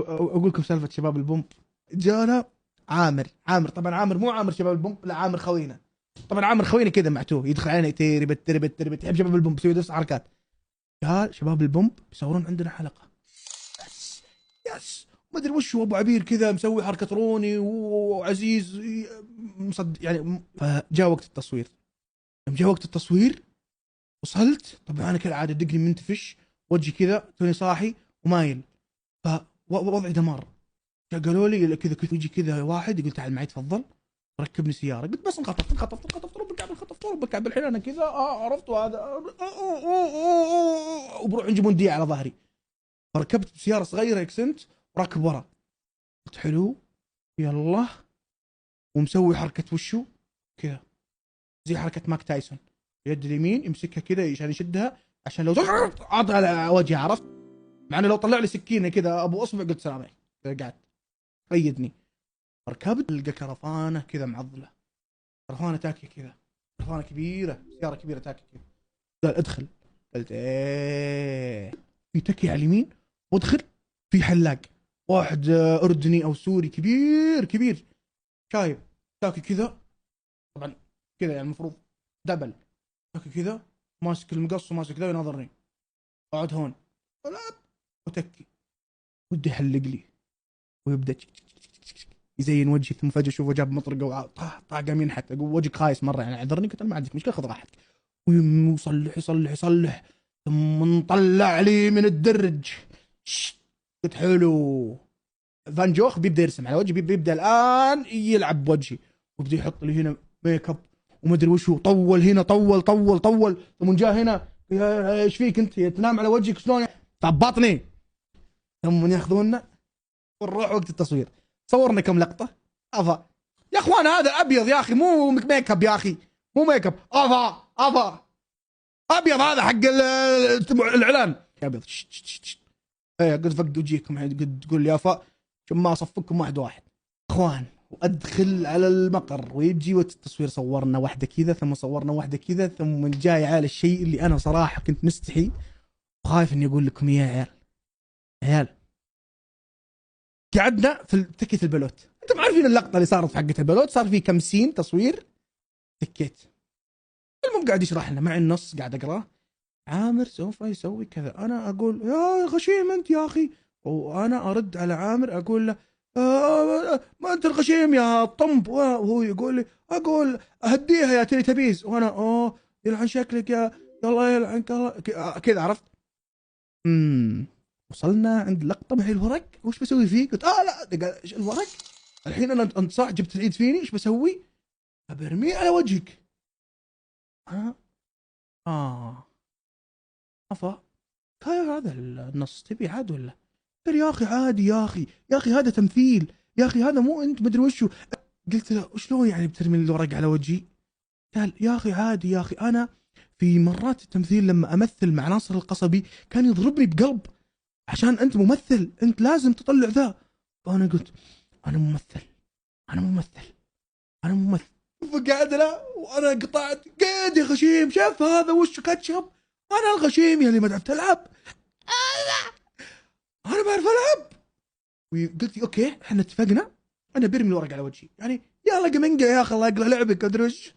اقول لكم سالفه شباب البومب. جانا عامر طبعا، عامر مو عامر شباب البومب، لا عامر خوينا. طبعا عامر خوينا كذا معتوه، يدخل علينا تربت تربت تربت، يحب شباب البومب، يسوي نفس حركات. يا شباب البومب بيصورون عندنا حلقه. يس يس. ما ادري وش هو، ابو عبير كذا مسوي حركه روني وعزيز مصد يعني. فجاء وقت التصوير. يوم جاء وقت التصوير وصلت، طبعا انا كالعاده دقني منتفش، وجهي كذا توني صاحي ومايل، فوضعي دمار. قالوا لي كذا كذا يجي كذا واحد يقول تعال معي تفضل ركبني سياره. قلت بس انخطفت رب الكعب، انخطفت رب الكعب الحين انا كذا عرفت، وهذا وبروح يجيبون دي على ظهري. فركبت بسياره صغيره اكسنت وراكب ورا. قلت حلو يلا، ومسوي حركه وشو كذا زي حركه ماك تايسون، يد اليمين يمسكها كذا عشان يشدها، عشان لو عضها على وجهي، عرفت؟ مع انه لو طلع لي سكينه كذا ابو اصبع قلت سلام عليك، قاعد قيدني. ركبت القى كرفانه كذا معضله، كرفانه تاكي كذا، كرفانه كبيره، سياره كبيره تاكي كذا. قال ادخل. قلت ايه. في تكي على اليمين وادخل. في حلاق واحد اردني او سوري كبير كبير، شايب تاكي كذا، طبعا كذا يعني المفروض دبل، تاكي كذا ماسك المقص وماسك ذا يناظرني. اقعد هون لا، وتكي ودي يحلق لي ويبدا يزين وجهي، ثم فجاه اشوفه جاب مطرقه وطاح قام ينحت. اقول وجهك خايس مره يعني، اعذرني. قلت ما عندك مشكله خذ راحتك. ويصلح يصلح يصلح، ثم طلع لي من الدرج. قلت حلو. فان جوخ بيبدا يرسم على وجهي، بيبدا الان يلعب بوجهي، وبدا يحط لي هنا ميك اب وما ادري وش هو. طول هنا طول طول طول، ثم جاء هنا ايش فيك انت تنام على وجهك شلون ثبطني. ثم ياخذونا ونروح وقت التصوير. صورنا كم لقطه افا. يا اخوان هذا ابيض يا اخي، مو ميك اب يا اخي، مو ميك اب. افا ابيض هذا حق الاعلان ابيض. ايه قلت فقد وجيكم قد تقول لي افا ما اصفقكم واحد واحد. اخوان وادخل على المقر ويجي وقت التصوير، صورنا واحده كذا ثم صورنا واحده كذا، ثم جاي على الشيء اللي انا صراحه كنت مستحي وخايف اني اقول لكم اياه. يا عيال قعدنا في تكية البلوت. انتم عارفين اللقطه اللي صارت في حقه البلوت، صار في كم سين تصوير تكيت. المهم قاعد يشرح لنا، مع النص قاعد اقراه. عامر سوف يسوي كذا، انا اقول يا غشيم انت يا اخي، وانا ارد على عامر اقول له ما انت الغشيم يا طنب، وهو يقول لي اقول اهديها يا تيلي، وانا يلعن شكلك يا الله يلعنك الله كذا، عرفت؟ وصلنا عند لقطه معي الورق، وش بسوي فيه؟ قلت لا الورق الحين انا انت صح جبت العيد فيني، ايش بسوي؟ برميه على وجهك. ها افا كيف هذا النص تبي عاد ولا؟ قال يا اخي عادي يا اخي، يا اخي هذا تمثيل يا اخي، هذا مو انت مدري وشو. قلت له شلون يعني بترمي الورق على وجهي؟ قال يا اخي عادي يا اخي، انا في مرات التمثيل لما امثل مع ناصر القصبي كان يضربني بقلب، عشان انت ممثل انت لازم تطلع ذا. فانا قلت انا ممثل انا ممثل انا ممثل. فقعد له وانا قطعت قيد يا غشيم، شاف هذا وش كاتشب؟ انا الغشيم يا اللي ما تعرف تلعب، انا بعرف العب. وقلت اوكي احنا اتفقنا، انا برمي الورق على وجهي يعني، يلا قمنقه يا اخي الله يقلع لعبك ادري وش.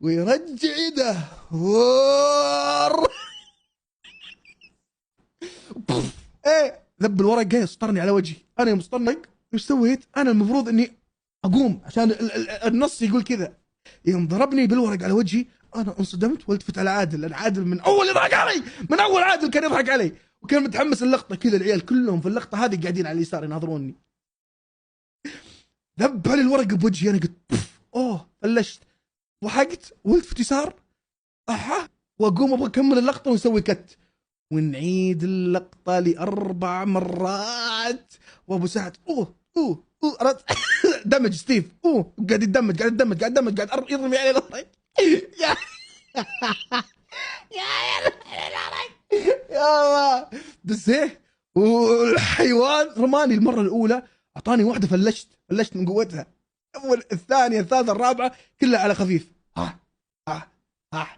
ويرجع يده ايه ذب الورق جاي يسطرني على وجهي. انا يوم اسطرنق ايش سويت؟ انا المفروض اني اقوم عشان النص يقول كذا. يوم ضربني بالورق على وجهي انا انصدمت والتفت على عادل، لان عادل من اول يضحك علي، من اول عادل كان يضحك علي وكان متحمس اللقطه كذا. العيال كلهم في اللقطه هذه قاعدين على اليسار يناظروني. ذب علي الورق بوجهي، انا قلت فلشت، ضحكت والتفت يسار واقوم ابغى اكمل اللقطه ونسوي كت ونعيد اللقطه لاربع مرات. وابو سعد دمج ستيف قاعد يدمج قاعد يدمج قاعد يدمج قاعد يرمي عليه الورق. يا يا الله. بس ايه، والحيوان رماني المره الاولى اعطاني واحده فلشت من قوتها. اول الثانيه الثالثه الرابعه كلها على خفيف. ها ها ها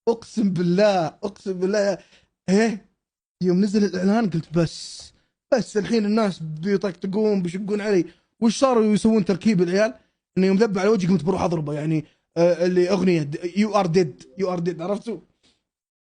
اقسم بالله ايه. يوم نزل الاعلان قلت بس بس الحين الناس بيطقطقون بيشقون علي. وش صاروا يسوون تركيب العيال؟ انه يوم ذب على وجهي قمت بروح اضربه يعني. اللي اغنيه يو ار ديد، يو ار ديد، عرفتوا؟